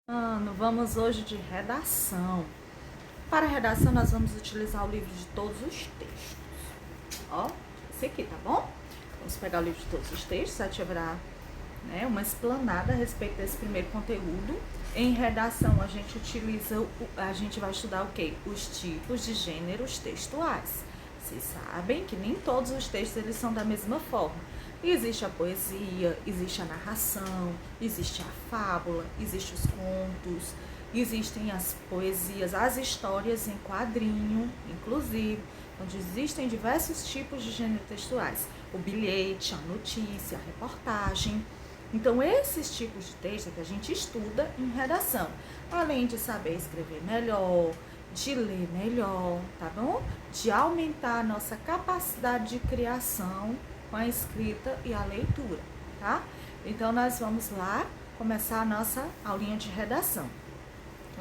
Vamos hoje de redação. Para a redação, nós vamos utilizar o livro de todos os textos. Ó, esse aqui, tá bom? Vamos pegar o livro de todos os textos, aí haverá uma explanada a respeito desse primeiro conteúdo. Em redação, a gente vai estudar o quê? Os tipos de gêneros textuais. Vocês sabem que nem todos os textos eles são da mesma forma. Existe a poesia, existe a narração, existe a fábula, existem os contos, existem as poesias, as histórias em quadrinho, inclusive, onde existem diversos tipos de gêneros textuais. O bilhete, a notícia, a reportagem. Então, esses tipos de texto é que a gente estuda em redação, além de saber escrever melhor, de ler melhor, tá bom? De aumentar a nossa capacidade de criação com a escrita e a leitura, tá? Então, nós vamos lá começar a nossa aulinha de redação.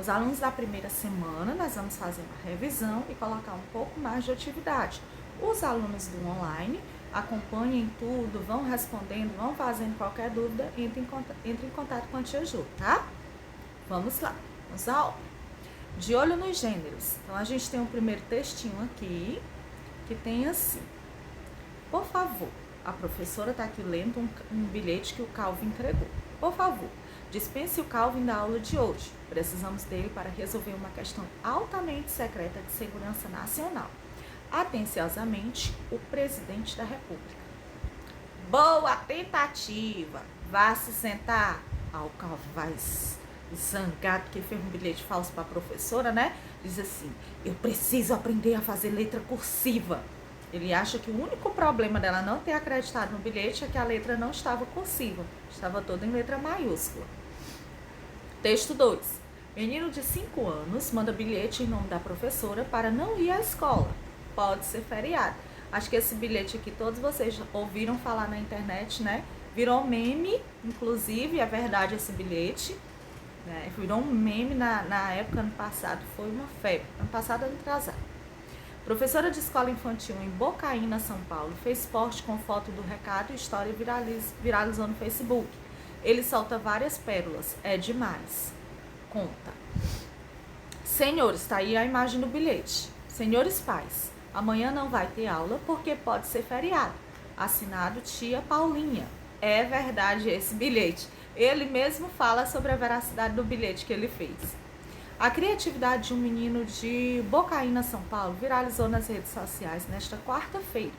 Os alunos da primeira semana, nós vamos fazer uma revisão e colocar um pouco mais de atividade. Os alunos do online acompanhem tudo, vão respondendo, vão fazendo qualquer dúvida, entre em contato com a tia Ju, tá? Vamos lá, vamos à aula. De olho nos gêneros. Então, a gente tem um primeiro textinho aqui, que tem assim. Por favor, a professora está aqui lendo um bilhete que o Calvin entregou. Por favor, dispense o Calvin da aula de hoje. Precisamos dele para resolver uma questão altamente secreta de segurança nacional. Atenciosamente, o presidente da República. Boa tentativa! Vá se sentar. O Calvin vai zangado que fez um bilhete falso para a professora, né? Diz assim, eu preciso aprender a fazer letra cursiva. Ele acha que o único problema dela não ter acreditado no bilhete é que a letra não estava cursiva, estava toda em letra maiúscula. Texto 2. Menino de 5 anos manda bilhete em nome da professora para não ir à escola. Pode ser feriado. Acho que esse bilhete aqui todos vocês ouviram falar na internet, né? Virou meme, inclusive, é verdade esse bilhete. Né? Virou um meme na época, ano passado, foi uma febre. Ano passado, ano atrasado. Professora de escola infantil em Bocaina, São Paulo, fez post com foto do recado e história viralizou no Facebook. Ele solta várias pérolas, é demais. Conta. Senhores, está aí a imagem do bilhete. Senhores pais, amanhã não vai ter aula porque pode ser feriado. Assinado tia Paulinha. É verdade esse bilhete. Ele mesmo fala sobre a veracidade do bilhete que ele fez. A criatividade de um menino de Bocaina, São Paulo, viralizou nas redes sociais nesta quarta-feira.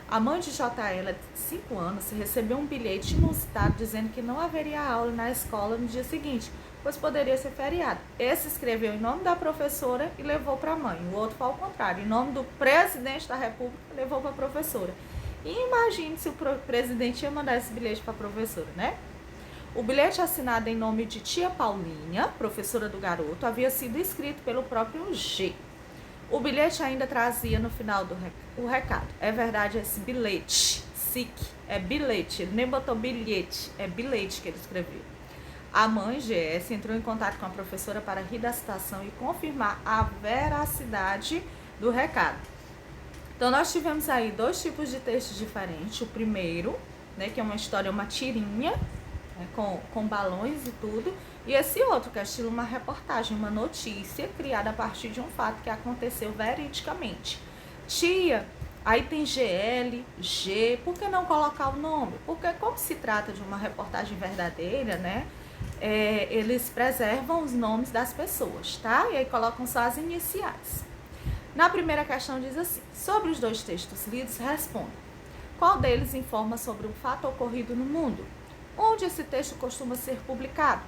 A mãe de JL, de 5 anos, recebeu um bilhete inusitado dizendo que não haveria aula na escola no dia seguinte, pois poderia ser feriado. Esse escreveu em nome da professora e levou para a mãe. O outro foi ao contrário, em nome do presidente da República, levou para a professora. E imagine se o presidente ia mandar esse bilhete para a professora, né? O bilhete assinado em nome de tia Paulinha, professora do garoto, havia sido escrito pelo próprio G. O bilhete ainda trazia no final o recado. É verdade esse bilhete, SIC, é bilhete, ele nem botou bilhete, é bilhete que ele escreveu. A mãe, GS, entrou em contato com a professora para rir da situação e confirmar a veracidade do recado. Então, nós tivemos aí 2 tipos de textos diferentes. O primeiro, né, que é uma história, uma tirinha, com balões e tudo, e esse outro que é estilo uma reportagem, uma notícia criada a partir de um fato que aconteceu veridicamente. Tia, aí tem GL, G, por que não colocar o nome? Porque como se trata de uma reportagem verdadeira, né, eles preservam os nomes das pessoas, tá? E aí colocam só as iniciais. Na primeira questão diz assim, sobre os 2 textos lidos, responda. Qual deles informa sobre um fato ocorrido no mundo? Onde esse texto costuma ser publicado?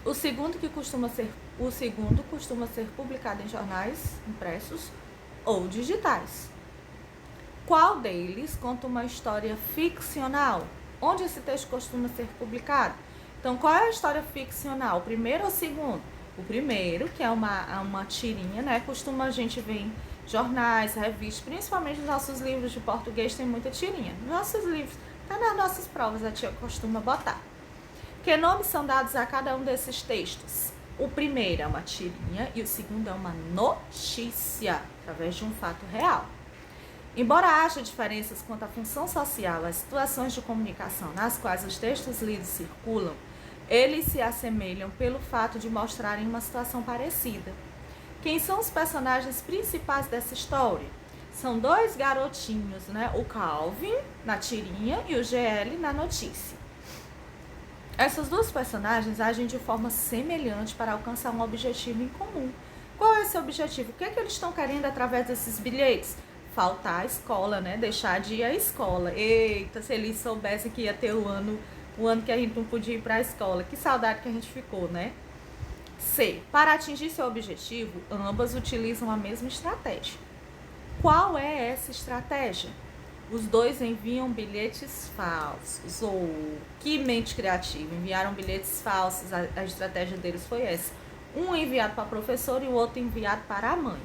O segundo costuma ser publicado em jornais impressos ou digitais. Qual deles conta uma história ficcional? Onde esse texto costuma ser publicado? Então, qual é a história ficcional? O primeiro ou o segundo? O primeiro, que é uma tirinha, né? Costuma a gente ver em jornais, revistas, principalmente nos nossos livros de português tem muita tirinha. Nos nossos livros, tá nas nossas provas, a tia costuma botar. Que nomes são dados a cada um desses textos? O primeiro é uma tirinha e o segundo é uma notícia, através de um fato real. Embora haja diferenças quanto à função social, às situações de comunicação nas quais os textos lidos circulam, Eles se assemelham pelo fato de mostrarem uma situação parecida. Quem são os personagens principais dessa história? São dois garotinhos, né? O Calvin na tirinha e o GL na notícia. Essas duas personagens agem de forma semelhante para alcançar um objetivo em comum. Qual é esse objetivo? O que é que eles estão querendo através desses bilhetes? Faltar à escola, né? Deixar de ir à escola. Eita, se eles soubessem que ia ter o ano que a gente não podia ir para a escola. Que saudade que a gente ficou, né? C. Para atingir seu objetivo, ambas utilizam a mesma estratégia. Qual é essa estratégia? Os dois enviam bilhetes falsos. Que mente criativa! Enviaram bilhetes falsos. A estratégia deles foi essa. Um enviado para a professora e o outro enviado para a mãe.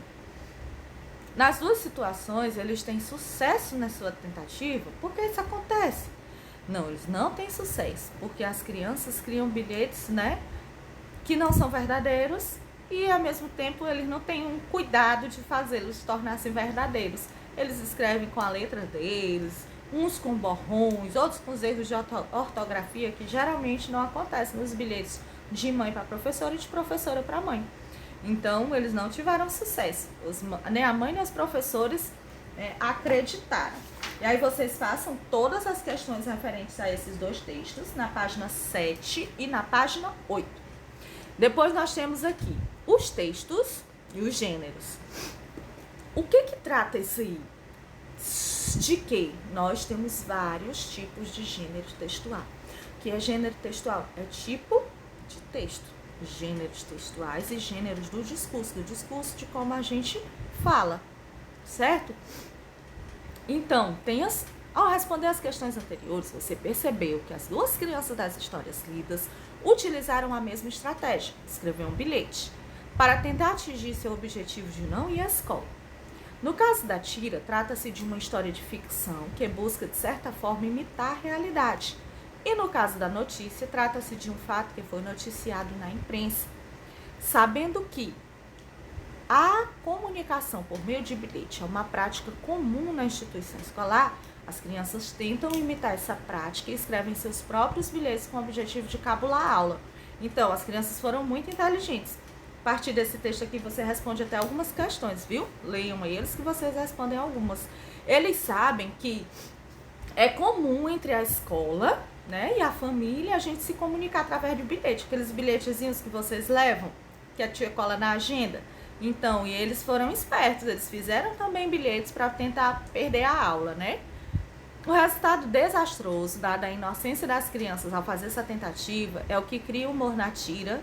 Nas duas situações, eles têm sucesso na sua tentativa. Por que isso acontece? Não, eles não têm sucesso, porque as crianças criam bilhetes, né, que não são verdadeiros e, ao mesmo tempo, eles não têm um cuidado de fazê-los se tornassem verdadeiros. Eles escrevem com a letra deles, uns com borrões, outros com os erros de ortografia, que geralmente não acontecem nos bilhetes de mãe para professora e de professora para mãe. Então, eles não tiveram sucesso. Nem a mãe nem os professores acreditaram. E aí vocês façam todas as questões referentes a esses dois textos na página 7 e na página 8. Depois nós temos aqui os textos e os gêneros. O que trata isso aí? De que nós temos vários tipos de gênero textual. O que é gênero textual? É tipo de texto. Gêneros textuais e gêneros do discurso de como a gente fala, certo? Então, ao responder as questões anteriores, você percebeu que as duas crianças das histórias lidas utilizaram a mesma estratégia, escrever um bilhete, para tentar atingir seu objetivo de não ir à escola. No caso da tira, trata-se de uma história de ficção que busca, de certa forma, imitar a realidade. E no caso da notícia, trata-se de um fato que foi noticiado na imprensa. Sabendo que a comunicação por meio de bilhete é uma prática comum na instituição escolar, as crianças tentam imitar essa prática e escrevem seus próprios bilhetes com o objetivo de cabular a aula. Então, as crianças foram muito inteligentes. A partir desse texto aqui, você responde até algumas questões, viu? Leiam eles que vocês respondem algumas. Eles sabem que é comum entre a escola, né, e a família a gente se comunicar através de bilhete, aqueles bilhetezinhos que vocês levam, que a tia cola na agenda. Então, e eles foram espertos, eles fizeram também bilhetes para tentar perder a aula, né? O resultado desastroso, dada a inocência das crianças ao fazer essa tentativa, é o que cria humor na tira,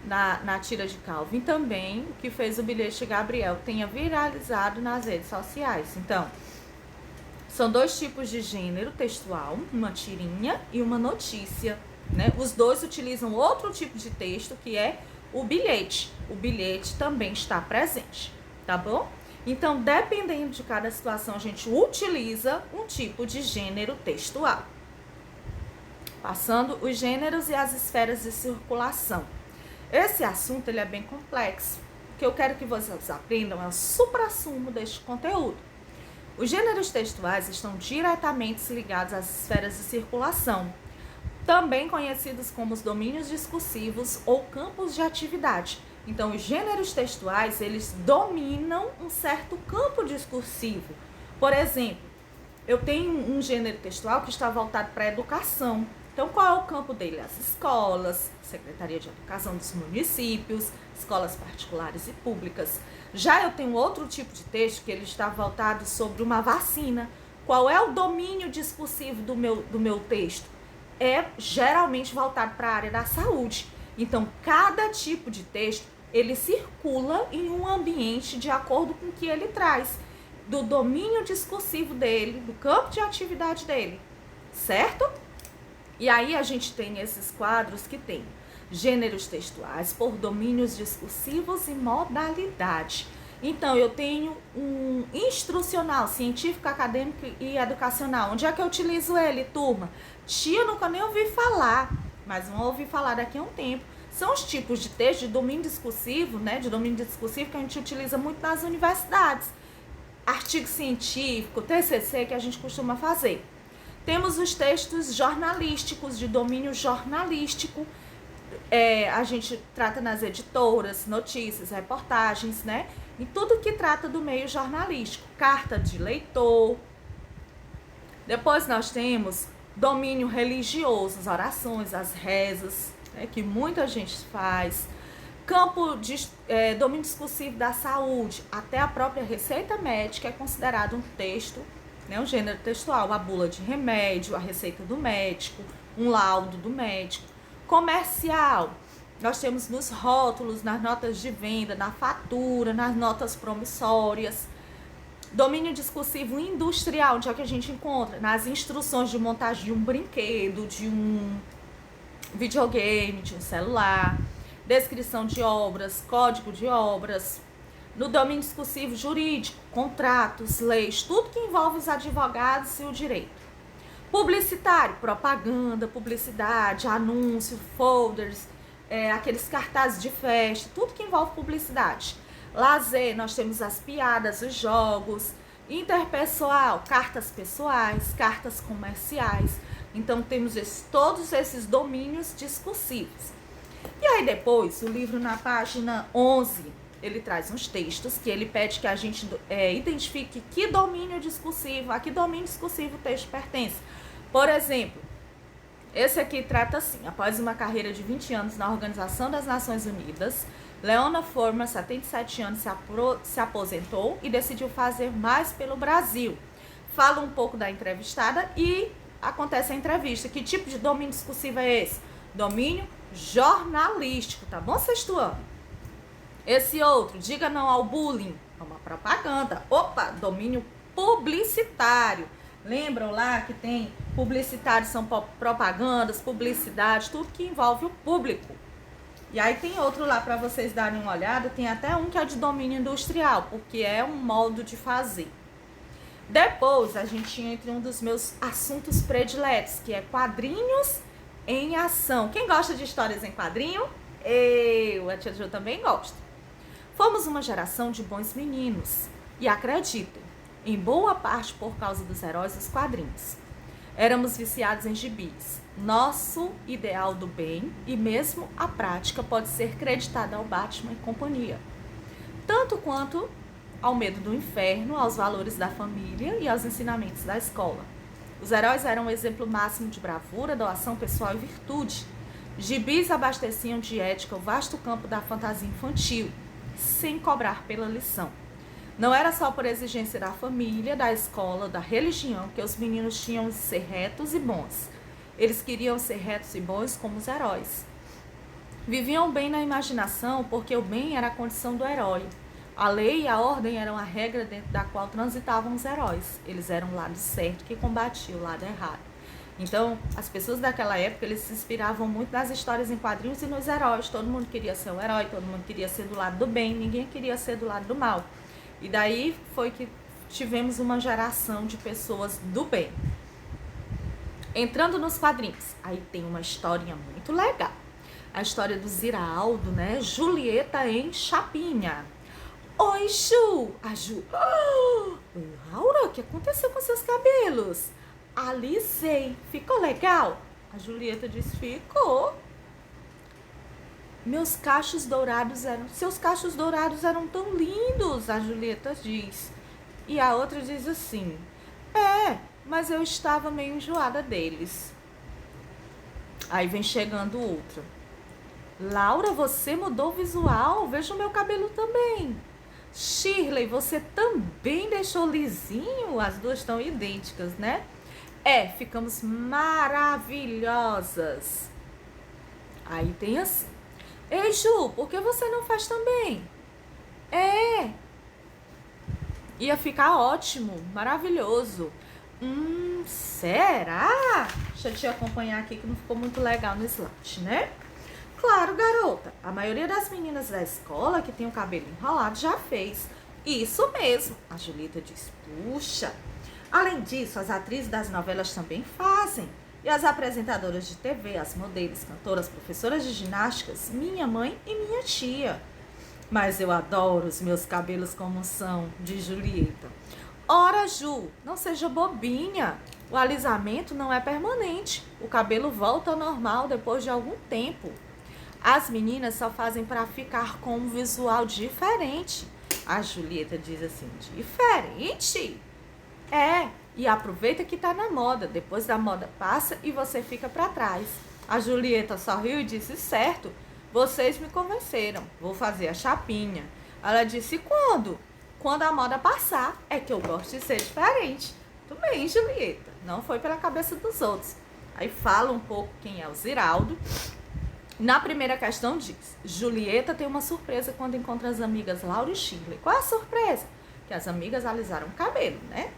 na tira de Calvin, também o que fez o bilhete de Gabriel tenha viralizado nas redes sociais. Então, são dois tipos de gênero textual, uma tirinha e uma notícia, né? Os dois utilizam outro tipo de texto, que é o bilhete. O bilhete também está presente, tá bom? Então, dependendo de cada situação, a gente utiliza um tipo de gênero textual. Passando os gêneros e as esferas de circulação. Esse assunto ele é bem complexo. O que eu quero que vocês aprendam é o suprassumo deste conteúdo. Os gêneros textuais estão diretamente ligados às esferas de circulação, também conhecidos como os domínios discursivos ou campos de atividade. Então, os gêneros textuais, eles dominam um certo campo discursivo. Por exemplo, eu tenho um gênero textual que está voltado para a educação. Então, qual é o campo dele? As escolas, Secretaria de Educação dos municípios, escolas particulares e públicas. Já eu tenho outro tipo de texto que ele está voltado sobre uma vacina. Qual é o domínio discursivo do meu texto? É geralmente voltado para a área da saúde. Então, cada tipo de texto, ele circula em um ambiente de acordo com o que ele traz, do domínio discursivo dele, do campo de atividade dele, certo? E aí a gente tem esses quadros que tem gêneros textuais por domínios discursivos e modalidade. Então, eu tenho um instrucional, científico, acadêmico e educacional. Onde é que eu utilizo ele, turma? Tia, nunca nem ouvi falar, mas vão ouvir falar daqui a um tempo. São os tipos de texto de domínio discursivo, né? De domínio discursivo que a gente utiliza muito nas universidades. Artigo científico, TCC, que a gente costuma fazer. Temos os textos jornalísticos, de domínio jornalístico. A gente trata nas editoras, notícias, reportagens, né? Em tudo que trata do meio jornalístico. Carta de leitor. Depois nós temos domínio religioso, as orações, as rezas, né, que muita gente faz. Campo de domínio discursivo da saúde, até a própria receita médica é considerado um texto, né, um gênero textual, a bula de remédio, a receita do médico, um laudo do médico. Comercial, nós temos nos rótulos, nas notas de venda, na fatura, nas notas promissórias. Domínio discursivo industrial, onde é que a gente encontra? Nas instruções de montagem de um brinquedo, de um videogame, de um celular. Descrição de obras, código de obras. No domínio discursivo jurídico, contratos, leis, tudo que envolve os advogados e o direito. Publicitário, propaganda, publicidade, anúncio, folders, aqueles cartazes de festa, tudo que envolve publicidade. Lazer, nós temos as piadas, os jogos. Interpessoal, cartas pessoais, cartas comerciais. Então temos todos esses domínios discursivos. E aí depois, o livro na página 11, ele traz uns textos que ele pede que a gente identifique que domínio discursivo, a que domínio discursivo o texto pertence. Por exemplo, esse aqui trata assim: após uma carreira de 20 anos na Organização das Nações Unidas, Leona Forman, 77 anos, se aposentou e decidiu fazer mais pelo Brasil. Fala um pouco da entrevistada e acontece a entrevista. Que tipo de domínio discursivo é esse? Domínio jornalístico, tá bom, sexto ano? Esse outro, diga não ao bullying, é uma propaganda. Opa, domínio publicitário. Lembram lá que tem publicitários, são propagandas, publicidade, tudo que envolve o público. E aí tem outro lá para vocês darem uma olhada, tem até um que é de domínio industrial, porque é um modo de fazer. Depois a gente entra em um dos meus assuntos prediletos, que é quadrinhos em ação. Quem gosta de histórias em quadrinho? A tia Jo também gosta. Fomos uma geração de bons meninos. E acreditem, em boa parte por causa dos heróis dos quadrinhos. Éramos viciados em gibis. Nosso ideal do bem e mesmo a prática pode ser creditada ao Batman e companhia. Tanto quanto ao medo do inferno, aos valores da família e aos ensinamentos da escola. Os heróis eram um exemplo máximo de bravura, doação pessoal e virtude. Gibis abasteciam de ética o vasto campo da fantasia infantil, sem cobrar pela lição. Não era só por exigência da família, da escola, da religião, que os meninos tinham de ser retos e bons. Eles queriam ser retos e bons como os heróis. Viviam bem na imaginação, porque o bem era a condição do herói. A lei e a ordem eram a regra dentro da qual transitavam os heróis. Eles eram o lado certo que combatia o lado errado. Então, as pessoas daquela época, eles se inspiravam muito nas histórias em quadrinhos e nos heróis. Todo mundo queria ser um herói, todo mundo queria ser do lado do bem, ninguém queria ser do lado do mal. E daí foi que tivemos uma geração de pessoas do bem. Entrando nos quadrinhos, aí tem uma historinha muito legal. A história do Ziraldo, né? Julieta em Chapinha. Oi, Ju! A Ju... Oh, Laura, o que aconteceu com seus cabelos? Alisei. Ficou legal? A Julieta disse, ficou. Seus cachos dourados eram tão lindos, a Julieta diz. E a outra diz assim, mas eu estava meio enjoada deles. Aí vem chegando outra. Laura, você mudou o visual? Veja o meu cabelo também. Shirley, você também deixou lisinho? As duas estão idênticas, né? Ficamos maravilhosas. Aí tem assim. Ei, Ju, por que você não faz também? Ia ficar ótimo, maravilhoso. Será? Deixa eu te acompanhar aqui que não ficou muito legal no slide, né? Claro, garota. A maioria das meninas da escola que tem o cabelo enrolado já fez. Isso mesmo, a Julieta diz. Puxa. Além disso, as atrizes das novelas também fazem. E as apresentadoras de TV, as modelos, cantoras, professoras de ginásticas, minha mãe e minha tia. Mas eu adoro os meus cabelos como são, diz Julieta. Ora, Ju, não seja bobinha. O alisamento não é permanente. O cabelo volta ao normal depois de algum tempo. As meninas só fazem para ficar com um visual diferente. A Julieta diz assim, diferente? É, e aproveita que tá na moda, depois da moda passa e você fica para trás. A Julieta sorriu e disse, certo, vocês me convenceram, vou fazer a chapinha. Ela disse, quando? Quando a moda passar, é que eu gosto de ser diferente. Tudo bem, Julieta, não foi pela cabeça dos outros. Aí fala um pouco quem é o Ziraldo. Na primeira questão diz, Julieta tem uma surpresa quando encontra as amigas Laura e Shirley. Qual é a surpresa? Que as amigas alisaram o cabelo, né?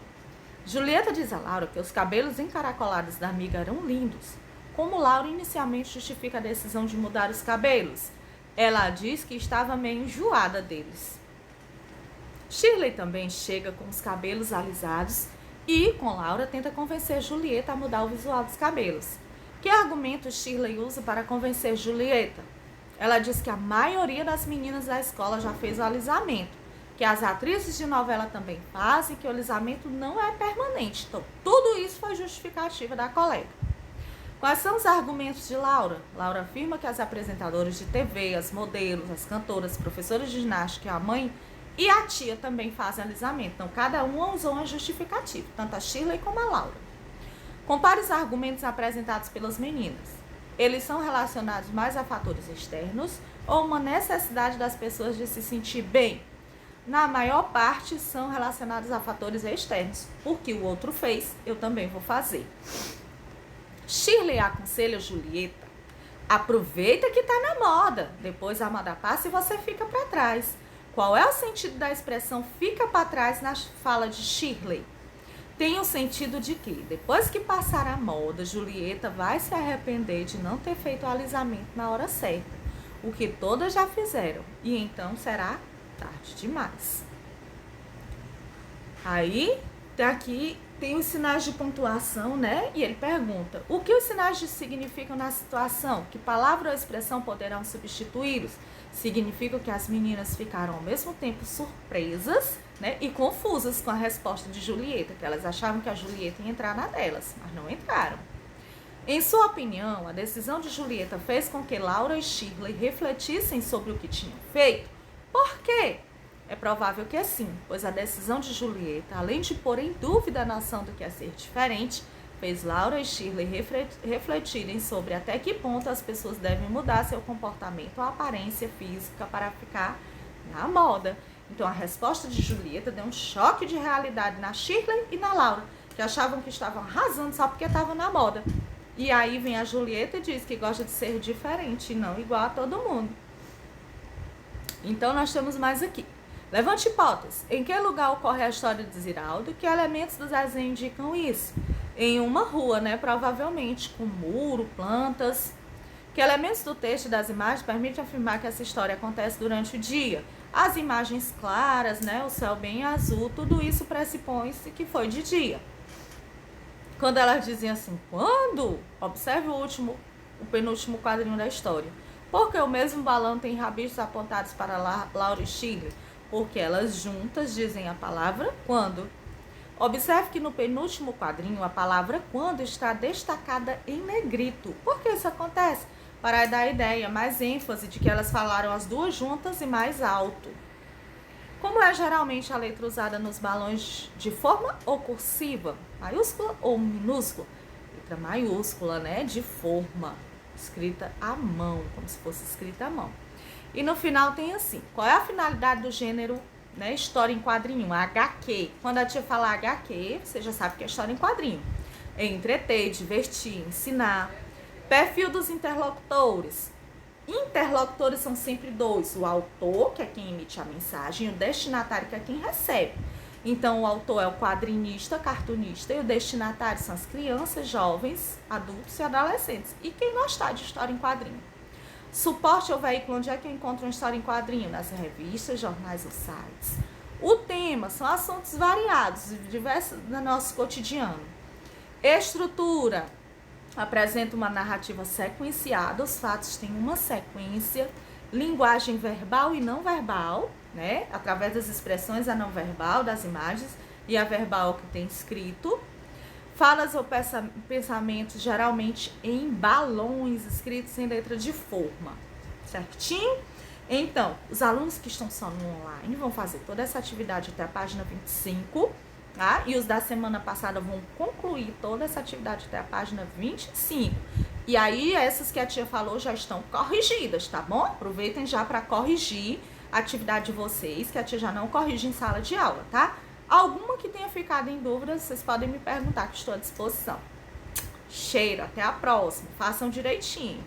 Julieta diz a Laura que os cabelos encaracolados da amiga eram lindos. Como Laura inicialmente justifica a decisão de mudar os cabelos? Ela diz que estava meio enjoada deles. Shirley também chega com os cabelos alisados e, com Laura, tenta convencer Julieta a mudar o visual dos cabelos. Que argumento Shirley usa para convencer Julieta? Ela diz que a maioria das meninas da escola já fez o alisamento, que as atrizes de novela também fazem, que o alisamento não é permanente. Então, tudo isso foi justificativa da colega. Quais são os argumentos de Laura? Laura afirma que as apresentadoras de TV, as modelos, as cantoras, professoras de ginástica, a mãe e a tia também fazem alisamento. Então, cada uma usou uma justificativa, tanto a Shirley como a Laura. Compare os argumentos apresentados pelas meninas. Eles são relacionados mais a fatores externos ou uma necessidade das pessoas de se sentir bem? Na maior parte, são relacionados a fatores externos. O que o outro fez, eu também vou fazer. Shirley aconselha Julieta, aproveita que tá na moda, depois a moda passa e você fica para trás. Qual é o sentido da expressão fica para trás na fala de Shirley? Tem o sentido de que, depois que passar a moda, Julieta vai se arrepender de não ter feito o alisamento na hora certa, o que todas já fizeram, e então será tarde demais. Aí, aqui tem os sinais de pontuação, né? E ele pergunta, o que os sinais significam na situação? Que palavra ou expressão poderão substituí-los? Significa que as meninas ficaram ao mesmo tempo surpresas, né, e confusas com a resposta de Julieta, que elas achavam que a Julieta ia entrar na delas, mas não entraram. Em sua opinião, a decisão de Julieta fez com que Laura e Shirley refletissem sobre o que tinham feito? Por quê? É provável que sim, pois a decisão de Julieta, além de pôr em dúvida a noção do que é ser diferente, fez Laura e Shirley refletirem sobre até que ponto as pessoas devem mudar seu comportamento ou aparência física para ficar na moda. Então, a resposta de Julieta deu um choque de realidade na Shirley e na Laura, que achavam que estavam arrasando só porque estavam na moda. E aí vem a Julieta e diz que gosta de ser diferente e não igual a todo mundo. Então, nós temos mais aqui. Levante hipótese. Em que lugar ocorre a história de Ziraldo? Que elementos do desenho indicam isso? Em uma rua, né? Provavelmente, com muro, plantas. Que elementos do texto e das imagens permitem afirmar que essa história acontece durante o dia? As imagens claras, né, o céu bem azul, tudo isso pressupõe-se que foi de dia. Quando elas diziam assim, quando? Observe o penúltimo quadrinho da história. Porque o mesmo balão tem rabiscos apontados para Laura e Shirley? Porque elas juntas dizem a palavra quando. Observe que no penúltimo quadrinho a palavra quando está destacada em negrito. Por que isso acontece? Para dar a ideia, mais ênfase de que elas falaram as duas juntas e mais alto. Como é geralmente a letra usada nos balões de forma ou cursiva, maiúscula ou minúscula? Letra maiúscula, né? De forma, escrita à mão, como se fosse escrita à mão. E no final tem assim, qual é a finalidade do gênero, né, história em quadrinho? HQ. Quando a tia fala HQ, você já sabe que é história em quadrinho. É entreter, divertir, ensinar. Perfil dos interlocutores. Interlocutores são sempre dois. O autor, que é quem emite a mensagem, e o destinatário, que é quem recebe. Então, o autor é o quadrinista, cartunista, e o destinatário são as crianças, jovens, adultos e adolescentes. E quem gostar de história em quadrinho. Suporte ou veículo, onde é que eu encontro uma história em quadrinho? Nas revistas, jornais ou sites. O tema são assuntos variados, diversos do nosso cotidiano. Estrutura. Apresenta uma narrativa sequenciada, os fatos têm uma sequência, linguagem verbal e não verbal, né? Através das expressões a não verbal, das imagens, e a verbal que tem escrito. Falas ou pensamentos geralmente em balões, escritos em letra de forma. certinho? Então, os alunos que estão só no online vão fazer toda essa atividade até a página 25, tá? E os da semana passada vão concluir toda essa atividade até a página 25. E aí, essas que a tia falou já estão corrigidas, tá bom? Aproveitem já para corrigir a atividade de vocês, que a tia já não corrige em sala de aula, tá? Alguma que tenha ficado em dúvida, vocês podem me perguntar, que estou à disposição. Cheiro, até a próxima. Façam direitinho.